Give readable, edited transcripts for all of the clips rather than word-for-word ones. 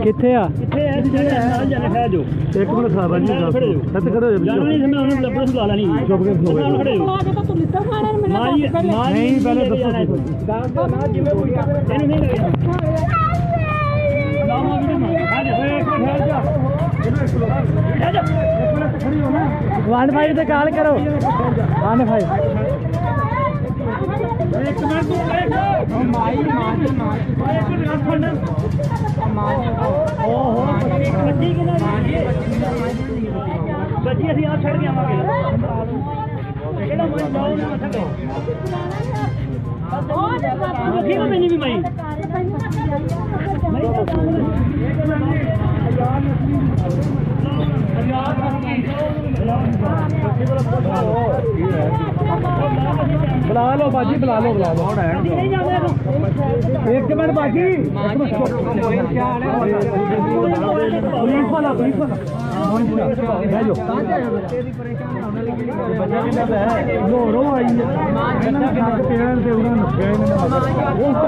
किथे आ एक मिनट खा बाजी सत खड़े हो जाओ नहीं मैं उन्हें लपड़ सुला लेनी चुप के खड़े हो नहीं पहले दसो ना जिਵੇਂ कोई ਇਹਨੂੰ ਨਹੀਂ ਲੱਗਿਆ ਲਾਮਾ ਵੀਡੀਓ ਮਾਰ ਆ ਜਾ ਇੱਕ ਮਿੰਟ ਠਹਿਰ ਜਾ ਇਹਨੂੰ ਇੱਕ ਮਿੰਟ ਖੜੀ ਹੋ ਨਾ 15 ਤੇ ਕਾਲ ਕਰੋ 15 एक मिनट तू माई एक मिनट रख फड़ ओहो बच्ची किना बच्ची ਅਸੀਂ ਆ ਛੱਡ ਕੇ ਆਵਾਂਗੇ ਕਿਹੜਾ ਮੈਂ ਜਾਉ ਨਾ ਛੱਡੋ ਉਹ ਠੀਕ ਹੋ ਮੈਨੀ ਵੀ ਮਾਈ बुला लो बाजी बुला लो एक मिनट बाजी पुलिस वाला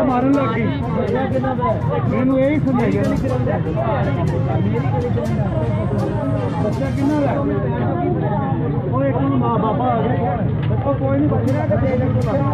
मारन लगी मैंने यही समझाइए बच्चा कि माँ बाबा आ गए कोई नहीं बच रहा